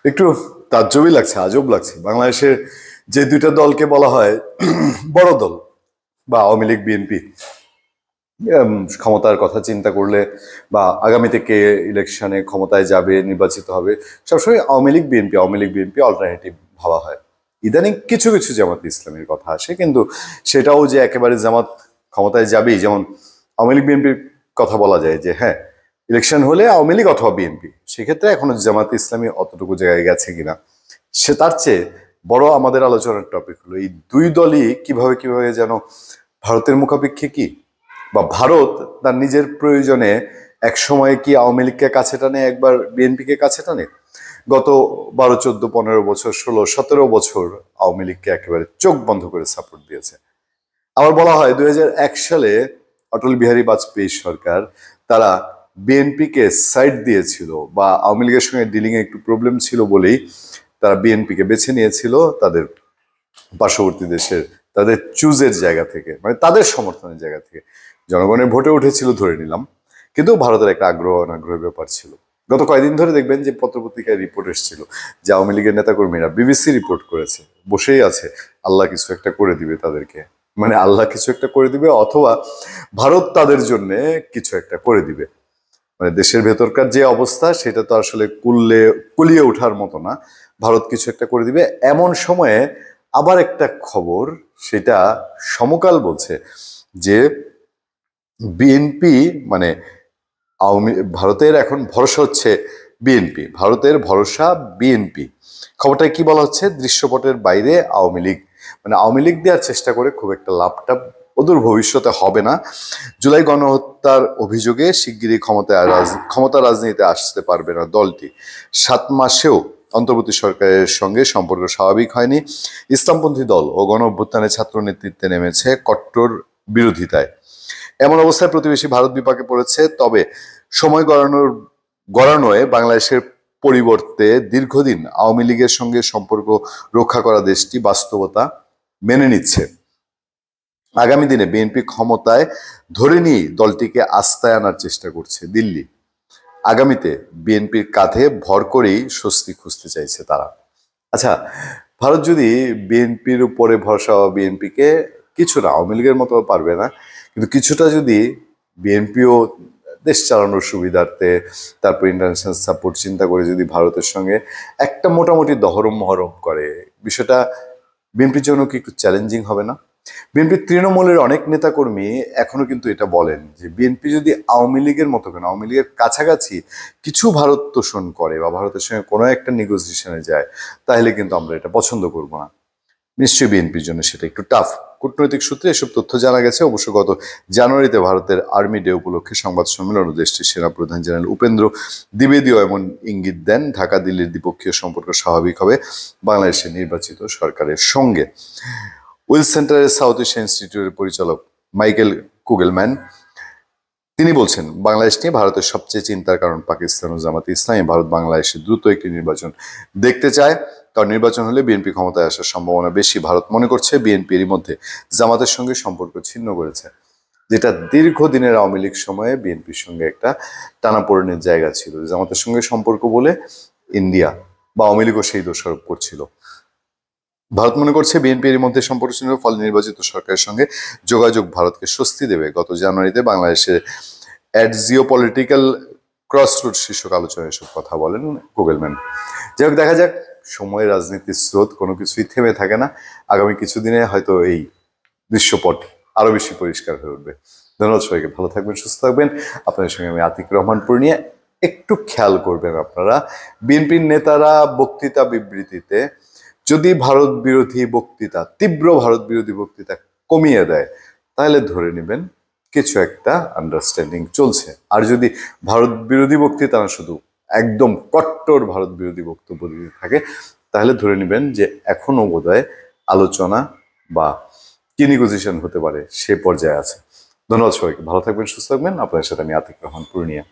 একটু তাজ্জবই লাগছে, আজব লাগছে। বাংলাদেশের যে দুইটা দলকে বলা হয় বড় দল বা আওয়ামী লীগ বিএনপি, ক্ষমতার কথা চিন্তা করলে বা আগামীতে কে ইলেকশনে ক্ষমতায় যাবে, নির্বাচিত হবে, সবসময় আওয়ামী লীগ বিএনপি অল্টারনেটিভ ভাবা হয়। ইদানিং কিছু কিছু জামাত ইসলামের কথা আসে, কিন্তু সেটাও যে একেবারে জামাত ক্ষমতায় যাবেই, যেমন আওয়ামী লীগ বিএনপির কথা বলা যায় যে হ্যাঁ ইলেকশন হলে আওয়ামী লীগ অথবা বিএনপি, সেক্ষেত্রে এখনো জামাত ইসলামী অতটুকু জায়গায় গেছে কিনা। সে তার চেয়ে বড় আমাদের আলোচনার টপিক হলো এই দুই দলই কিভাবে কিভাবে যেন ভারতের মুখাপেক্ষী কি, বা ভারত তার নিজের প্রয়োজনে এক সময় কি আওয়ামী লীগকে কাছে টানে, একবার বিএনপিকে কাছে টানে। গত 12, 14, 15 বছর, 16, 17 বছর আওয়ামী লীগকে একেবারে চোখ বন্ধ করে সাপোর্ট দিয়েছে। আবার বলা হয় 2001 সালে অটল বিহারী বাজপেয়ী সরকার তারা বিএনপিকে সাইড দিয়েছিল, বা আওয়ামী লীগের সঙ্গে ডিলিং এ একটু প্রবলেম ছিল বলেই তারা বিএনপিকে বেছে নিয়েছিল তাদের পার্শ্ববর্তী দেশের, তাদের চুজের জায়গা থেকে, মানে তাদের সমর্থনের জায়গা থেকে। জনগণের ভোটে উঠেছিল ধরে নিলাম, কিন্তু ভারতের একটা আগ্রহের ব্যাপার ছিল। গত কয়েকদিন ধরে দেখবেন যে পত্রপত্রিকায় রিপোর্ট এসেছিল যে আওয়ামী লীগের নেতাকর্মীরা, বিবিসি রিপোর্ট করেছে, বসেই আছে আল্লাহ কিছু একটা করে দিবে তাদেরকে, মানে আল্লাহ কিছু একটা করে দিবে অথবা ভারত তাদের জন্য কিছু একটা করে দিবে। মানে দেশের ভেতরকার যে অবস্থা সেটা তো আসলে কুলিয়ে ওঠার মতো না, ভারত কিছু একটা করে দিবে। এমন সময়ে আবার একটা খবর, সেটা সমকাল বলছে যে বিএনপি, মানে ভারতের এখন ভরসা হচ্ছে বিএনপি, ভারতের ভরসা বিএনপি। খবরটায় কি বলা হচ্ছে, দৃশ্যপটের বাইরে আওয়ামী লীগ, মানে আওয়ামী লীগ দেওয়ার চেষ্টা করে খুব একটা লাভটা অদূর ভবিষ্যতে হবে না। জুলাই গণহত্যার অভিযোগে শিগগিরই ক্ষমতা রাজনীতিতে আসতে পারবে না দলটি। 7 মাসেও অন্তর্বর্তী সরকারের সঙ্গে সম্পর্ক স্বাভাবিক হয়নি। ইসলামপন্থী দল ও গণ অভ্যুত্থানে ছাত্র নেতৃত্বে নেমেছে কট্টর বিরোধিতায়। এমন অবস্থায় প্রতিবেশী ভারত বিপাকে পড়েছে। তবে সময় গড়ানোয় বাংলাদেশের পরিবর্তে দীর্ঘদিন আওয়ামী লীগের সঙ্গে সম্পর্ক রক্ষা করা দেশটি বাস্তবতা মেনে নিচ্ছে। আগামী দিনে বিএনপি ক্ষমতায় ধরে নিয়ে দলটিকে আস্থায় আনার চেষ্টা করছে দিল্লি। আগামীতে বিএনপির কাঁধে ভর করেই স্বস্তি খুঁজতে চাইছে তারা। আচ্ছা, ভারত যদি বিএনপির উপরে ভরসা, বিএনপিকে কিছুটা, আওয়ামী লীগের মতো পারবে না, কিন্তু কিছুটা যদি বিএনপিও দেশ চালানোর সুবিধার্থে, তারপর ইন্টারন্যাশনাল সাপোর্ট চিন্তা করে যদি ভারতের সঙ্গে একটা মোটামুটি দহরম মহরম করে, বিষয়টা বিএনপির জন্য কি একটু চ্যালেঞ্জিং হবে না? বিএনপির তৃণমূলের অনেক নেতাকর্মী এখনো কিন্তু এটা বলেন যে বিএনপি যদি আওয়ামী লীগের মতো, কেন আওয়ামী লীগের কাছাকাছি কিছু ভারত তোষণ করে বা ভারতের সঙ্গে কোনো একটা নেগোসিয়েশনে যায়, তাহলে কিন্তু আমরা এটা পছন্দ করব না। নিশ্চয়ই বিএনপির জন্য সেটা একটু টাফ। কূটনৈতিক সূত্রে এসব তথ্য জানা গেছে। অবশ্য গত জানুয়ারিতে ভারতের আর্মি ডে উপলক্ষে সংবাদ সম্মেলন দেশটির সেনাপ্রধান জেনারেল উপেন্দ্র দ্বিবেদীও এমন ইঙ্গিত দেন, ঢাকা দিল্লির দ্বিপক্ষীয় সম্পর্ক স্বাভাবিক হবে বাংলাদেশের নির্বাচিত সরকারের সঙ্গে। উইল সেন্টারের সাউথ এশিয়া ইনস্টিটিউটের পরিচালক মাইকেল কুগেলম্যান তিনি বলছেন, বাংলাদেশ নিয়ে ভারতের সবচেয়ে চিন্তার কারণ পাকিস্তান ও জামাতে ইসলামী। ভারত বাংলাদেশে দ্রুত একটি নির্বাচন দেখতে চায়, কারণ নির্বাচন হলে বিএনপি ক্ষমতায় আসার সম্ভাবনা বেশি। ভারত মনে করছে বিএনপি এরই মধ্যে জামাতের সঙ্গে সম্পর্ক ছিন্ন করেছে, যেটা দীর্ঘদিনের আওয়ামী লীগ সময়ে বিএনপির সঙ্গে একটা টানাপোড়েনের জায়গা ছিল। জামাতের সঙ্গে সম্পর্ক বলে ইন্ডিয়া বা আওয়ামী লীগও সেই দোষারোপ করছিল। ভারত মনে করছে বিএনপি এর মধ্যে সম্পর্ক ছিল, ফলে নির্বাচিত সরকারের সঙ্গে যোগাযোগ ভারতকে স্বস্তি দেবে। গত জানুয়ারিতে বাংলাদেশের অ্যাট জিওপলিটিক্যাল ক্রসরোড শীর্ষক আলোচনায় এসব কথা বলেন কুগেলম্যান। যাই হোক, দেখা যাক, সময় রাজনীতির স্রোত, কোনো কিছুই থেমে থাকে না। আগামী কিছুদিনে হয়তো এই দৃশ্যপট আরো বেশি পরিষ্কার হয়ে উঠবে। ধন্যবাদ সবাইকে, ভালো থাকবেন, সুস্থ থাকবেন। আপনাদের সঙ্গে আমি আতিক রহমান পূর্ণিয়া। একটু খেয়াল করবেন আপনারা, বিএনপির নেতারা বক্তৃতা বিবৃতিতে যদি ভারত বিরোধী বক্তৃতা, তীব্র ভারত বিরোধী বক্তৃতা কমিয়ে দেয়, তাহলে ধরে নেবেন কিছু একটা আন্ডারস্ট্যান্ডিং চলছে। আর যদি ভারত বিরোধী বক্তৃতা না, শুধু একদম কট্টর ভারত বিরোধী বক্তব্য দিতে থাকে, তাহলে ধরে নেবেন যে এখনো বোধহয় আলোচনা বা কি নেগোসিয়েশন হতে পারে সে পর্যায়ে আছে। ধন্যবাদ সবাইকে, ভালো থাকবেন, সুস্থ থাকবেন। আপনাদের সাথে আমি আতিক রহমান পূর্ণিয়া।